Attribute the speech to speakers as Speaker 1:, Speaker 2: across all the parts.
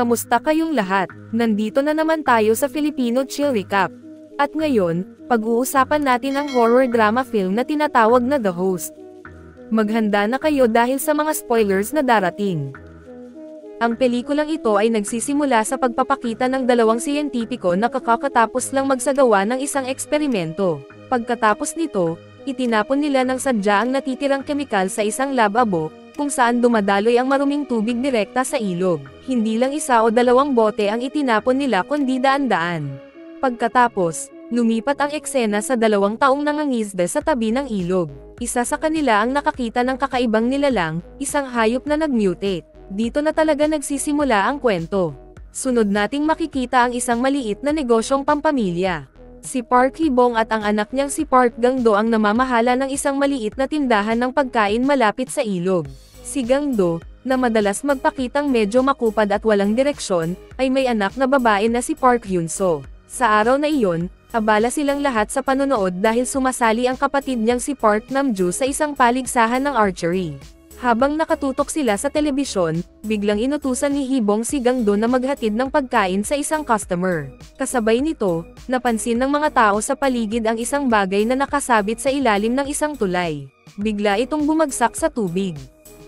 Speaker 1: Kamusta kayong lahat? Nandito na naman tayo sa Filipino Chill Recap. At ngayon, pag-uusapan natin ang horror drama film na tinatawag na The Host. Maghanda na kayo dahil sa mga spoilers na darating. Ang pelikulang ito ay nagsisimula sa pagpapakita ng dalawang siyentipiko na kakatapos lang magsagawa ng isang eksperimento. Pagkatapos nito, itinapon nila ng sadya ang natitirang kemikal sa isang lababo, kung saan dumadaloy ang maruming tubig direkta sa ilog. Hindi lang isa o dalawang bote ang itinapon nila kundi daan-daan. Pagkatapos, lumipat ang eksena sa 2 taong nangangisda sa tabi ng ilog. Isa sa kanila ang nakakita ng kakaibang nilalang, isang hayop na nag-mutate. Dito na talaga nagsisimula ang kwento. Sunod nating makikita ang isang maliit na negosyong pampamilya. Si Park Hee-bong at ang anak niyang si Park Gang-do ang namamahala ng isang maliit na tindahan ng pagkain malapit sa ilog. Si Gang-do, na madalas magpakitang medyo makupad at walang direksyon, ay may anak na babae na si Park Hyun-soo. Sa araw na iyon, abala silang lahat sa panonood dahil sumasali ang kapatid niyang si Park Nam-joo sa isang paligsahan ng archery. Habang nakatutok sila sa telebisyon, biglang inutusan ni Hee-bong si Gang-do na maghatid ng pagkain sa isang customer. Kasabay nito, napansin ng mga tao sa paligid ang isang bagay na nakasabit sa ilalim ng isang tulay. Bigla itong bumagsak sa tubig.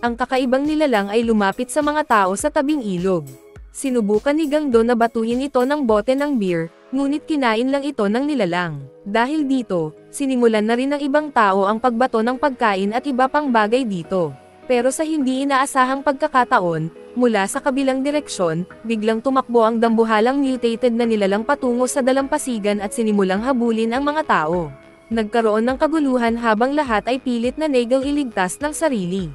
Speaker 1: Ang kakaibang nilalang ay lumapit sa mga tao sa tabing ilog. Sinubukan ni Gang-do na batuhin ito ng bote ng beer, ngunit kinain lang ito ng nilalang. Dahil dito, sinimulan na rin ng ibang tao ang pagbato ng pagkain at iba pang bagay dito. Pero sa hindi inaasahang pagkakataon, mula sa kabilang direksyon, biglang tumakbo ang dambuhalang mutated na nilalang patungo sa dalampasigan at sinimulang habulin ang mga tao. Nagkaroon ng kaguluhan habang lahat ay pilit na negal iligtas ng sarili.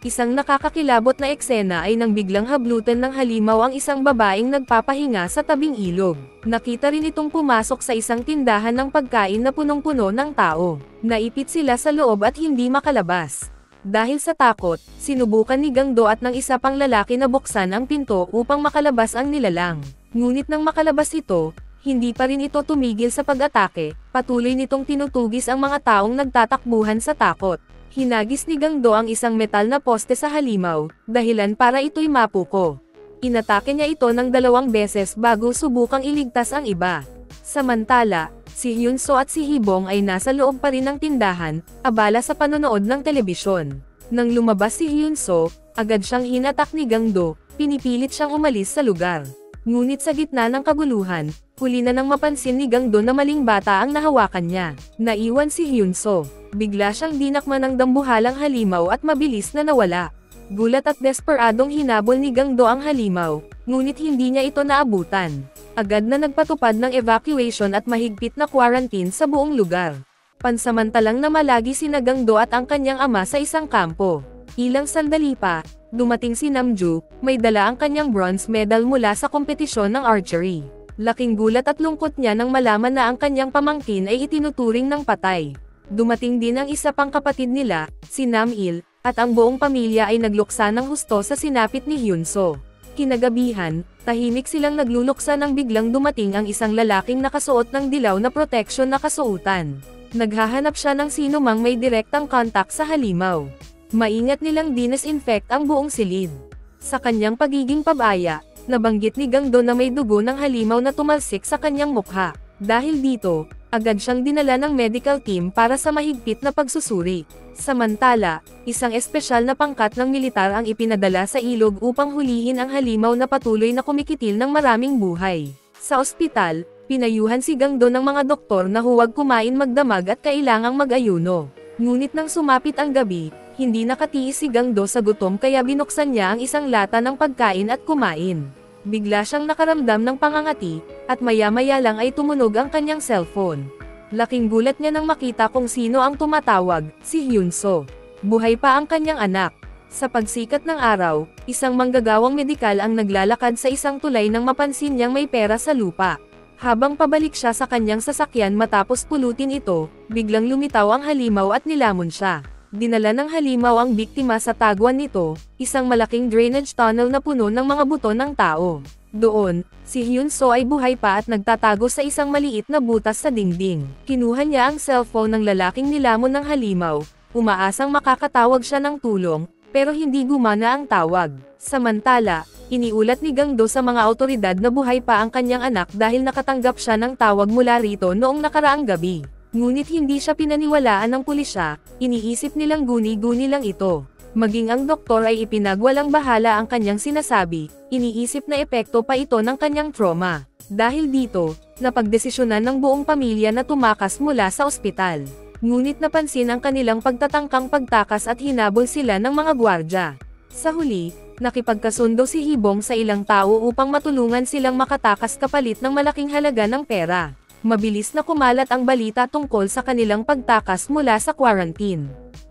Speaker 1: Isang nakakakilabot na eksena ay nang biglang hablutan ng halimaw ang isang babaeng nagpapahinga sa tabing ilog. Nakita rin itong pumasok sa isang tindahan ng pagkain na punong-puno ng tao. Naipit sila sa loob at hindi makalabas. Dahil sa takot, sinubukan ni Gang-do at ng isa pang lalaki na buksan ang pinto upang makalabas ang nilalang. Ngunit nang makalabas ito, hindi pa rin ito tumigil sa pag-atake, patuloy nitong tinutugis ang mga taong nagtatakbuhan sa takot. Hinagis ni Gang-do ang isang metal na poste sa halimaw, dahilan para ito'y mapuko. Inatake niya ito ng 2 beses bago subukang iligtas ang iba. Samantala, si Hyun-soo at si Hee-bong ay nasa loob pa rin ng tindahan, abala sa panonood ng telebisyon. Nang lumabas si Hyun-soo, agad siyang hinatak ni Gang-do, pinipilit siyang umalis sa lugar. Ngunit sa gitna ng kaguluhan, huli na nang mapansin ni Gang-do na maling bata ang nahawakan niya. Naiwan si Hyun-soo. Bigla siyang dinakma ng dambuhalang halimaw at mabilis na nawala. Gulat at desperadong hinabol ni Gang-do ang halimaw, ngunit hindi niya ito naabutan. Agad na nagpatupad ng evacuation at mahigpit na quarantine sa buong lugar. Pansamantalang namalagi sina Gang-do at ang kanyang ama sa isang kampo. Ilang sandali pa, dumating si Nam-joo, may dala ang kanyang bronze medal mula sa kompetisyon ng archery. Laking gulat at lungkot niya nang malaman na ang kanyang pamangkin ay itinuturing ng patay. Dumating din ang isa pang kapatid nila, si Nam-il, at ang buong pamilya ay nagluksa ng husto sa sinapit ni Hyun-soo. Kinagabihan, tahimik silang nagluluksa nang biglang dumating ang isang lalaking nakasuot ng dilaw na protection na kasuotan. Naghahanap siya ng sino mang may direktang kontak sa halimaw. Maingat nilang dinesinfect ang buong silid. Sa kanyang pagiging pabaya, nabanggit ni Gang-do na may dugo ng halimaw na tumalsik sa kanyang mukha. Dahil dito, agad siyang dinala ng medical team para sa mahigpit na pagsusuri. Samantala, isang espesyal na pangkat ng militar ang ipinadala sa ilog upang hulihin ang halimaw na patuloy na kumikitil ng maraming buhay. Sa ospital, pinayuhan si Gang-do ng mga doktor na huwag kumain magdamag at kailangang mag-ayuno. Ngunit nang sumapit ang gabi, hindi nakatiis si Gang-do sa gutom kaya binuksan niya ang isang lata ng pagkain at kumain. Bigla siyang nakaramdam ng pangangati, at maya-maya lang ay tumunog ang kanyang cellphone. Laking gulat niya nang makita kung sino ang tumatawag, si Hyun-soo. Buhay pa ang kanyang anak. Sa pagsikat ng araw, isang manggagawang medikal ang naglalakad sa isang tulay nang mapansin niyang may pera sa lupa. Habang pabalik siya sa kanyang sasakyan matapos pulutin ito, biglang lumitaw ang halimaw at nilamon siya. Dinala ng halimaw ang biktima sa tagwan nito, isang malaking drainage tunnel na puno ng mga buto ng tao. Doon, si Hyun-soo ay buhay pa at nagtatago sa isang maliit na butas sa dingding. Kinuha niya ang cellphone ng lalaking nilamon ng halimaw, umaasang makakatawag siya ng tulong, pero hindi gumana ang tawag. Samantala, iniulat ni Gangdo sa mga awtoridad na buhay pa ang kanyang anak dahil nakatanggap siya ng tawag mula rito noong nakaraang gabi. Ngunit hindi siya pinaniwalaan ng pulisya, iniisip nilang guni-guni lang ito. Maging ang doktor ay ipinagwalang bahala ang kanyang sinasabi, iniisip na epekto pa ito ng kanyang trauma. Dahil dito, napagdesisyonan ng buong pamilya na tumakas mula sa ospital. Ngunit napansin ang kanilang pagtatangkang pagtakas at hinabol sila ng mga gwardya. Sa huli, nakipagkasundo si Hibong sa ilang tao upang matulungan silang makatakas kapalit ng malaking halaga ng pera. Mabilis na kumalat ang balita tungkol sa kanilang pagtakas mula sa quarantine.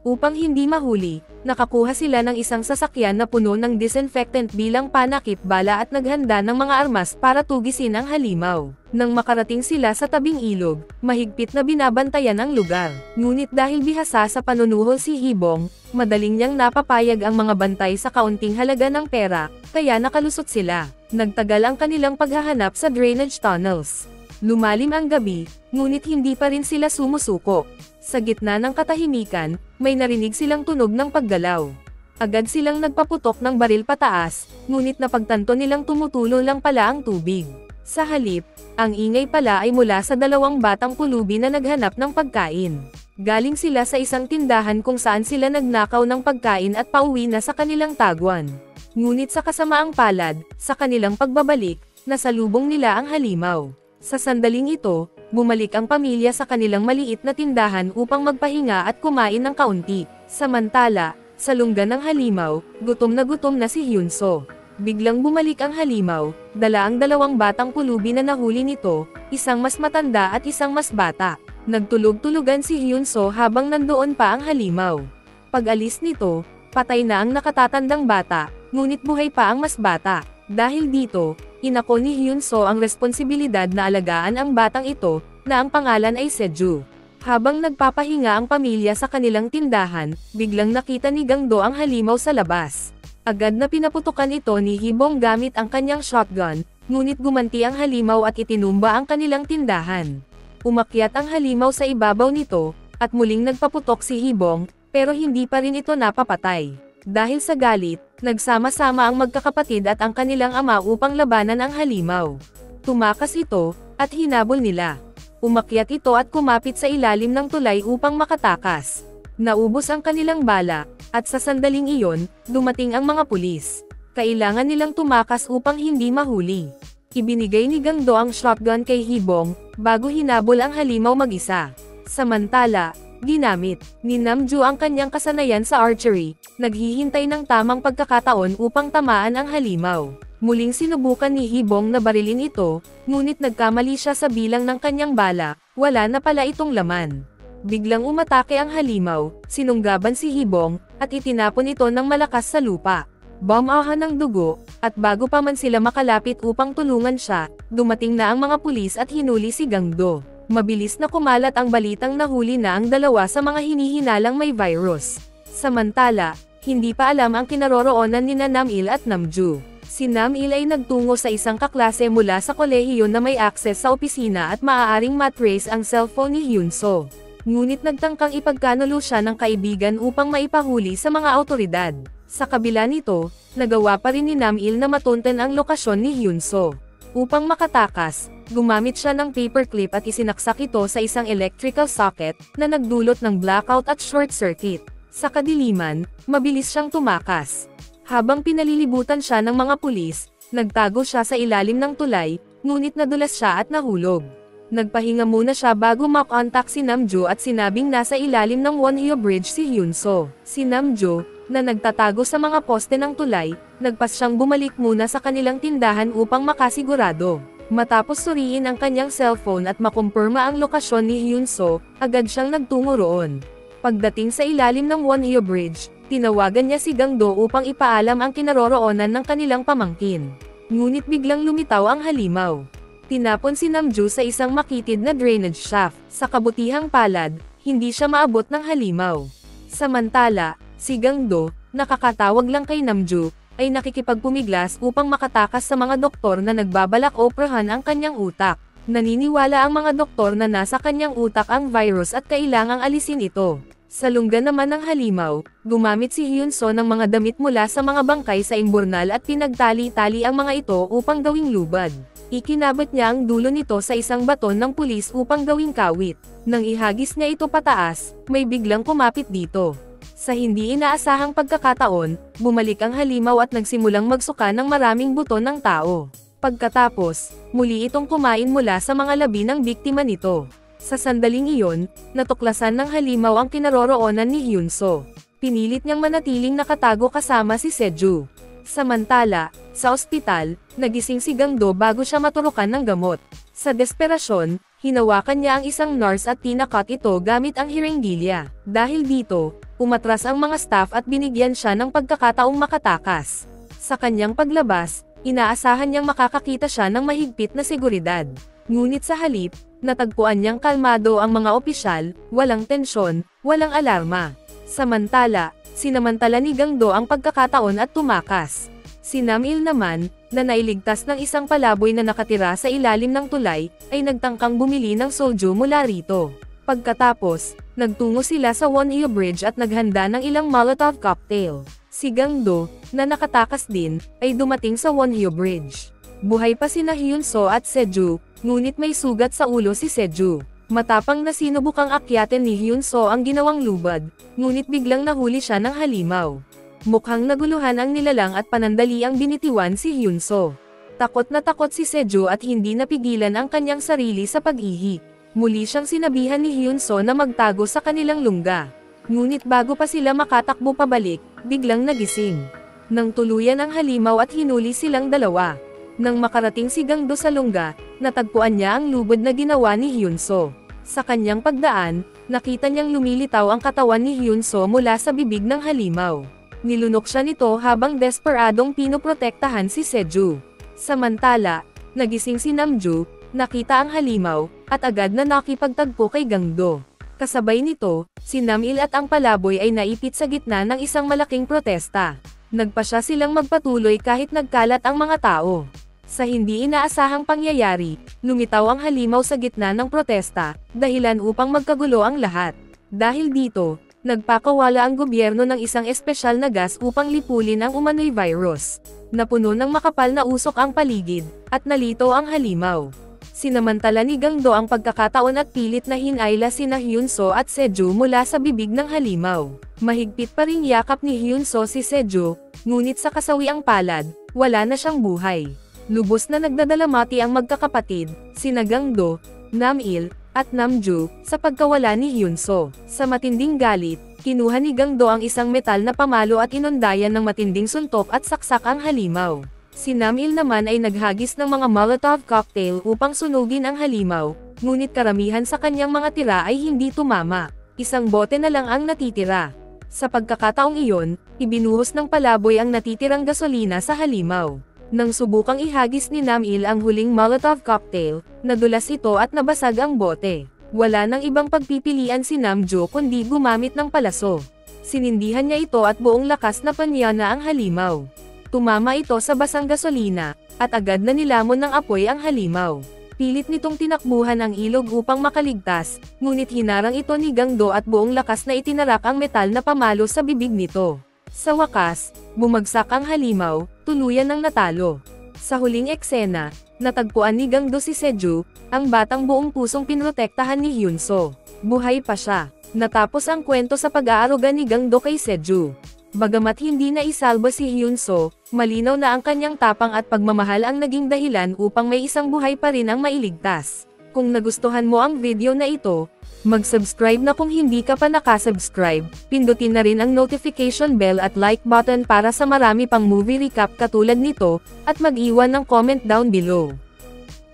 Speaker 1: Upang hindi mahuli, nakakuha sila ng isang sasakyan na puno ng disinfectant bilang panakip bala at naghanda ng mga armas para tugisin ang halimaw. Nang makarating sila sa tabing ilog, mahigpit na binabantayan ang lugar. Ngunit dahil bihasa sa panunuhol si Hibong, madaling niyang napapayag ang mga bantay sa kaunting halaga ng pera, kaya nakalusot sila. Nagtagal ang kanilang paghahanap sa drainage tunnels. Lumalim ang gabi, ngunit hindi pa rin sila sumusuko. Sa gitna ng katahimikan, may narinig silang tunog ng paggalaw. Agad silang nagpaputok ng baril pataas, ngunit napagtanto nilang tumutulo lang pala ang tubig. Sa halip, ang ingay pala ay mula sa dalawang batang pulubi na naghanap ng pagkain. Galing sila sa isang tindahan kung saan sila nagnakaw ng pagkain at pauwi na sa kanilang tagwan. Ngunit sa kasamaang palad, sa kanilang pagbabalik, nasalubong nila ang halimaw. Sa sandaling ito, bumalik ang pamilya sa kanilang maliit na tindahan upang magpahinga at kumain ng kaunti. Samantala, sa lungga ng halimaw, gutom na si Hyunso. Biglang bumalik ang halimaw, dala ang dalawang batang pulubi na nahuli nito, isang mas matanda at isang mas bata. Nagtulog-tulugan si Hyunso habang nandoon pa ang halimaw. Pag-alis nito, patay na ang nakatatandang bata, ngunit buhay pa ang mas bata. Dahil dito, inako ni Hyunso ang responsibilidad na alagaan ang batang ito, na ang pangalan ay Seju. Habang nagpapahinga ang pamilya sa kanilang tindahan, biglang nakita ni Gangdo ang halimaw sa labas. Agad na pinaputukan ito ni Hibong gamit ang kanyang shotgun, ngunit gumanti ang halimaw at itinumba ang kanilang tindahan. Umakyat ang halimaw sa ibabaw nito, at muling nagpaputok si Hibong, pero hindi pa rin ito napapatay. Dahil sa galit, nagsama-sama ang magkakapatid at ang kanilang ama upang labanan ang halimaw. Tumakas ito, at hinabol nila. Umakyat ito at kumapit sa ilalim ng tulay upang makatakas. Naubos ang kanilang bala, at sa sandaling iyon, dumating ang mga pulis. Kailangan nilang tumakas upang hindi mahuli. Ibinigay ni Gangdo ang shotgun kay Hibong, bago hinabol ang halimaw mag-isa. Samantala, ginamit ni Namju ang kanyang kasanayan sa archery, naghihintay ng tamang pagkakataon upang tamaan ang halimaw. Muling sinubukan ni Hibong na barilin ito, ngunit nagkamali siya sa bilang ng kanyang bala, wala na pala itong laman. Biglang umatake ang halimaw, sinunggaban si Hibong, at itinapon ito ng malakas sa lupa. Bumaha ng dugo, at bago pa man sila makalapit upang tulungan siya, dumating na ang mga pulis at hinuli si Gangdo. Mabilis na kumalat ang balitang nahuli na ang dalawa sa mga hinihinalang may virus. Samantala, hindi pa alam ang kinaroroonan ni Namil at Namju. Si Namil ay nagtungo sa isang kaklase mula sa kolehiyo na may access sa opisina at maaaring matrace ang cellphone ni Hyunso. Ngunit nagtangkang ipagkanulo siya ng kaibigan upang maipahuli sa mga awtoridad. Sa kabila nito, nagawa pa rin ni Namil na matunten ang lokasyon ni Hyunso. Upang makatakas, gumamit siya ng paperclip at isinaksak ito sa isang electrical socket, na nagdulot ng blackout at short circuit. Sa kadiliman, mabilis siyang tumakas. Habang pinalilibutan siya ng mga pulis, nagtago siya sa ilalim ng tulay, ngunit nadulas siya at nahulog. Nagpahinga muna siya bago makontak si Namjo at sinabing nasa ilalim ng Wonhyo Bridge si Hyunso. Si Namjo, na nagtatago sa mga poste ng tulay, nagpas siyang bumalik muna sa kanilang tindahan upang makasigurado. Matapos suriin ang kanyang cellphone at makumpirma ang lokasyon ni Hyunso, agad siyang nagtungo roon. Pagdating sa ilalim ng Wonhyo Bridge, tinawagan niya si Gangdo upang ipaalam ang kinaroroonan ng kanilang pamangkin. Ngunit biglang lumitaw ang halimaw. Tinapon si Namju sa isang makitid na drainage shaft. Sa kabutihang palad, hindi siya maabot ng halimaw. Samantala, si Gangdo, nakakatawag lang kay Namju, ay nakikipagpumiglas upang makatakas sa mga doktor na nagbabalak operahan ang kanyang utak. Naniniwala ang mga doktor na nasa kanyang utak ang virus at kailangang alisin ito. Sa lungga naman ng halimaw, gumamit si Hyunso ng mga damit mula sa mga bangkay sa imburnal at pinagtali-tali ang mga ito upang gawing lubad. Ikinabot niya ang dulo nito sa isang baton ng pulis upang gawing kawit. Nang ihagis niya ito pataas, may biglang kumapit dito. Sa hindi inaasahang pagkakataon, bumalik ang halimaw at nagsimulang magsuka ng maraming buto ng tao. Pagkatapos, muli itong kumain mula sa mga labi ng biktima nito. Sa sandaling iyon, natuklasan ng halimaw ang kinaroroonan ni Hyunso. Pinilit niyang manatiling nakatago kasama si Seju. Samantala, sa ospital, nagising si Gangdo bago siya maturukan ng gamot. Sa desperasyon, hinawakan niya ang isang nurse at tinakot ito gamit ang hiringgilya. Dahil dito, umatras ang mga staff at binigyan siya ng pagkakataong makatakas. Sa kanyang paglabas, inaasahan niyang makakakita siya ng mahigpit na seguridad. Ngunit sa halip, natagpuan niyang kalmado ang mga opisyal, walang tensyon, walang alarma. Samantala, sinamantala ni Gangdo ang pagkakataon at tumakas. Si Namil naman, na nailigtas ng isang palaboy na nakatira sa ilalim ng tulay, ay nagtangkang bumili ng soju mula rito. Pagkatapos, nagtungo sila sa Wonhyo Bridge at naghanda ng ilang Molotov cocktail. Si Gangdo, na nakatakas din, ay dumating sa Wonhyo Bridge. Buhay pa sina Hyunso at Seju, ngunit may sugat sa ulo si Seju. Matapang na sinubukang akyatin ni Hyunso ang ginawang lubad, ngunit biglang nahuli siya ng halimaw. Mukhang naguluhan ang nilalang at panandali ang binitiwan si Hyunso. Takot na takot si Seju at hindi napigilan ang kanyang sarili sa pag-ihi. Muli siyang sinabihan ni Hyunso na magtago sa kanilang lungga. Ngunit bago pa sila makatakbo pabalik, biglang nagising. Nang tuluyan ang halimaw at hinuli silang dalawa. Nang makarating si Gangdo sa lungga, natagpuan niya ang lubod na ginawa ni Hyunso. Sa kanyang pagdaan, nakita niyang lumilitaw ang katawan ni Hyunso mula sa bibig ng halimaw. Nilunok siya nito habang desperadong pinoprotektahan si Seju. Samantala, nagising si Namju, nakita ang halimaw, at agad na nakipagtagpo kay Gangdo. Kasabay nito, si Namil at ang palaboy ay naipit sa gitna ng isang malaking protesta. Nagpasya silang magpatuloy kahit nagkalat ang mga tao. Sa hindi inaasahang pangyayari, lumitaw ang halimaw sa gitna ng protesta, dahilan upang magkagulo ang lahat. Dahil dito, nagpakawala ang gobyerno ng isang espesyal na gas upang lipulin ang umano'y virus. Napuno ng makapal na usok ang paligid, at nalito ang halimaw. Sinamantala ni Gangdo ang pagkakataon at pilit na hinayla sina Hyunso at Seju mula sa bibig ng halimaw. Mahigpit pa ring yakap ni Hyunso si Seju, ngunit sa kasawiang palad, wala na siyang buhay. Lubos na nagdadalamati ang magkakapatid, sina Gangdo, Namil, at Namju, sa pagkawala ni Hyunso. Sa matinding galit, kinuha ni Gangdo ang isang metal na pamalo at inundayan ng matinding suntok at saksak ang halimaw. Si Namil naman ay naghagis ng mga Molotov cocktail upang sunugin ang halimaw, ngunit karamihan sa kanyang mga tira ay hindi tumama. Isang bote na lang ang natitira. Sa pagkakataong iyon, ibinuhos ng palaboy ang natitirang gasolina sa halimaw. Nang subukang ihagis ni Namil ang huling Molotov cocktail, nadulas ito at nabasag ang bote. Wala nang ibang pagpipilian si Namjo kundi gumamit ng palaso. Sinindihan niya ito at buong lakas na panyana ang halimaw. Tumama ito sa basang gasolina, at agad na nilamon ng apoy ang halimaw. Pilit nitong tinakbuhan ang ilog upang makaligtas, ngunit hinarang ito ni Gangdo at buong lakas na itinarak ang metal na pamalo sa bibig nito. Sa wakas, bumagsak ang halimaw, tuluyan ng natalo. Sa huling eksena, natagpuan ni Gangdo si Seju, ang batang buong pusong pinrotektahan ni Hyunso. Buhay pa siya. Natapos ang kwento sa pag-aaruga ni Gangdo kay Seju. Bagamat hindi na isalba si Hyunso, malinaw na ang kanyang tapang at pagmamahal ang naging dahilan upang may isang buhay pa rin ang mailigtas. Kung nagustuhan mo ang video na ito, mag-subscribe na kung hindi ka pa nakasubscribe, pindutin na rin ang notification bell at like button para sa marami pang movie recap katulad nito, at mag-iwan ng comment down below.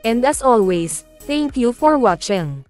Speaker 1: And as always, thank you for watching.